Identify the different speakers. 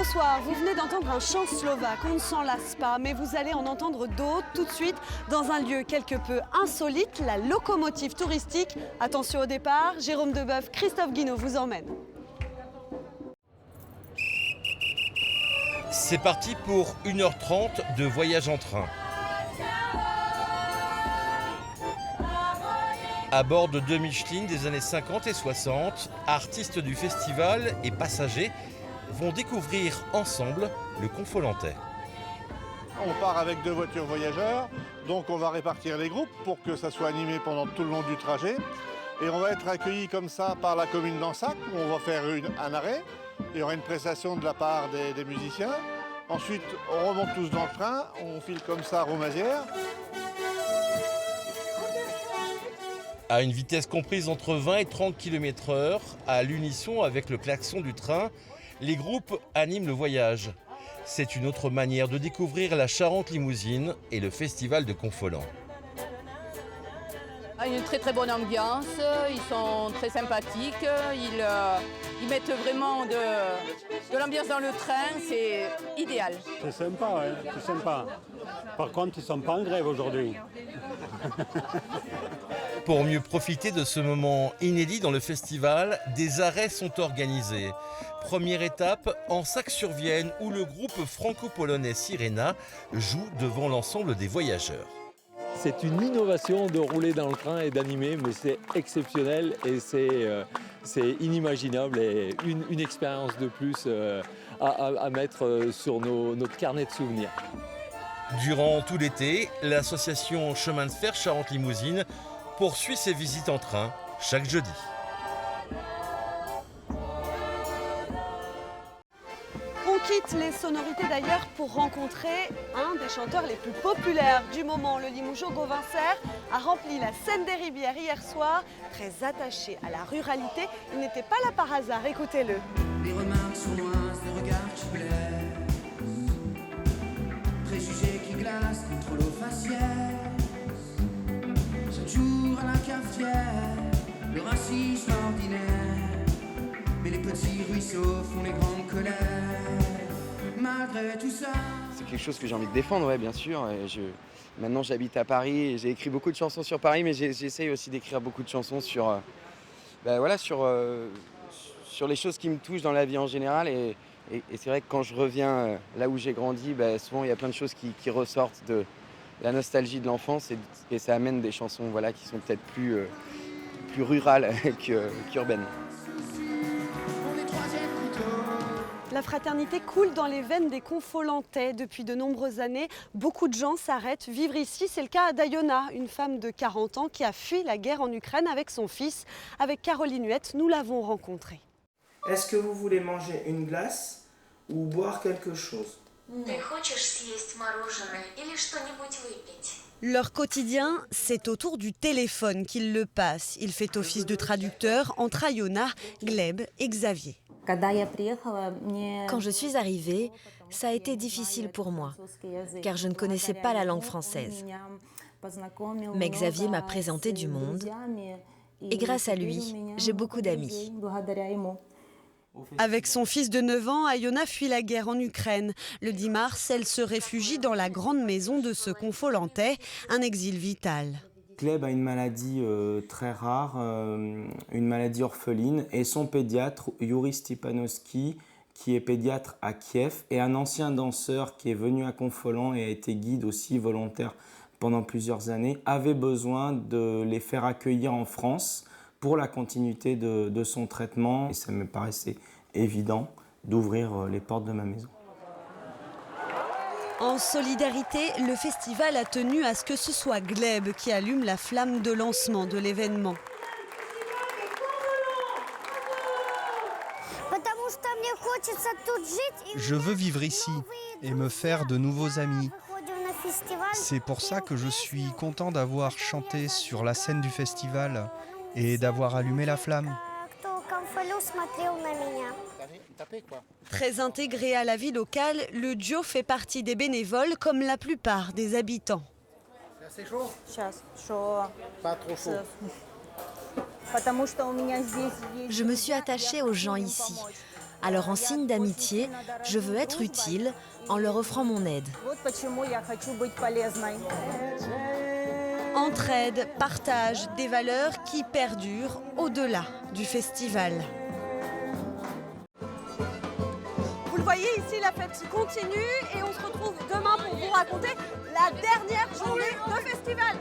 Speaker 1: Bonsoir, vous venez d'entendre un chant slovaque, on ne s'en lasse pas, mais vous allez en entendre d'autres tout de suite dans un lieu quelque peu insolite, la locomotive touristique. Attention au départ, Jérôme Deboeuf, Christophe Guinaud vous emmènent.
Speaker 2: C'est parti pour 1h30 de voyage en train. À bord de deux Michelin des années 50 et 60, artistes du festival et passagers vont découvrir ensemble le Confolentais.
Speaker 3: On part avec deux voitures voyageurs, donc on va répartir les groupes pour que ça soit animé pendant tout le long du trajet. Et on va être accueillis comme ça par la commune d'Ansac, où on va faire un arrêt. Il y aura une prestation de la part des musiciens. Ensuite, on remonte tous dans le train, on file comme ça à Romazières.
Speaker 2: À une vitesse comprise entre 20 et 30 km/h, à l'unisson avec le klaxon du train, les groupes animent le voyage. C'est une autre manière de découvrir la Charente limousine et le festival de Confolens.
Speaker 4: Une très très bonne ambiance, ils sont très sympathiques, ils mettent vraiment de l'ambiance dans le train, c'est idéal.
Speaker 5: C'est sympa, hein, c'est sympa. Par contre, ils ne sont pas en grève aujourd'hui.
Speaker 2: Pour mieux profiter de ce moment inédit dans le festival, des arrêts sont organisés. Première étape, Ansac-sur-Vienne, où le groupe franco-polonais Sirena joue devant l'ensemble des voyageurs.
Speaker 6: C'est une innovation de rouler dans le train et d'animer, mais c'est exceptionnel et c'est inimaginable et une expérience de plus à mettre sur notre carnet de souvenirs.
Speaker 2: Durant tout l'été, l'association Chemin de fer Charente Limousine poursuit ses visites en train chaque jeudi.
Speaker 1: On quitte les sonorités d'ailleurs pour rencontrer un des chanteurs les plus populaires du moment. Le Limougeot Gauvin Serre a rempli la scène des Rivières hier soir. Très attaché à la ruralité, il n'était pas là par hasard, écoutez-le.
Speaker 7: Les remarques sournoises, les regards qui blessent, préjugés qui glacent contre l'eau faciès. Chaque jour à la cafetière, le racisme ordinaire. Mais les petits ruisseaux font les grandes colères. Malgré tout ça.
Speaker 8: C'est quelque chose que j'ai envie de défendre, ouais, bien sûr. Maintenant, j'habite à Paris et j'ai écrit beaucoup de chansons sur Paris, mais j'essaye aussi d'écrire beaucoup de chansons sur les choses qui me touchent dans la vie en général. Et c'est vrai que quand je reviens là où j'ai grandi, souvent il y a plein de choses qui ressortent de la nostalgie de l'enfance et ça amène des chansons qui sont peut-être plus rurales qu'urbaines.
Speaker 1: La fraternité coule dans les veines des Confolentais. Depuis de nombreuses années, beaucoup de gens s'arrêtent vivre ici. C'est le cas d'Ayona, une femme de 40 ans qui a fui la guerre en Ukraine avec son fils. Avec Caroline Huette, nous l'avons rencontrée.
Speaker 9: Est-ce que vous voulez manger une glace ou boire quelque chose?
Speaker 1: Leur quotidien, c'est autour du téléphone qu'ils le passent. Il fait office de traducteur entre Ayona, Gleb et Xavier.
Speaker 10: Quand je suis arrivée, ça a été difficile pour moi, car je ne connaissais pas la langue française. Mais Xavier m'a présenté du monde, et grâce à lui, j'ai beaucoup d'amis.
Speaker 1: Avec son fils de 9 ans, Ayona fuit la guerre en Ukraine. Le 10 mars, elle se réfugie dans la grande maison de ce Confolentais, un exil vital.
Speaker 9: Gleb a une maladie très rare, une maladie orpheline, et son pédiatre, Yuri Stepanowski, qui est pédiatre à Kiev, et un ancien danseur qui est venu à Confolens et a été guide aussi volontaire pendant plusieurs années, avait besoin de les faire accueillir en France pour la continuité de son traitement. Et ça me paraissait évident d'ouvrir les portes de ma maison.
Speaker 1: En solidarité, le festival a tenu à ce que ce soit Gleb qui allume la flamme de lancement de l'événement.
Speaker 11: Je veux vivre ici et me faire de nouveaux amis. C'est pour ça que je suis content d'avoir chanté sur la scène du festival et d'avoir allumé la flamme.
Speaker 1: Très intégré à la vie locale, le duo fait partie des bénévoles comme la plupart des habitants.
Speaker 12: C'est chaud? Pas trop chaud.
Speaker 10: Je me suis attachée aux gens ici. Alors en signe d'amitié, je veux être utile en leur offrant mon aide. Entraide, partage, des valeurs qui perdurent au-delà du festival.
Speaker 1: Vous le voyez ici, la fête continue et on se retrouve demain pour vous raconter la dernière journée de festival.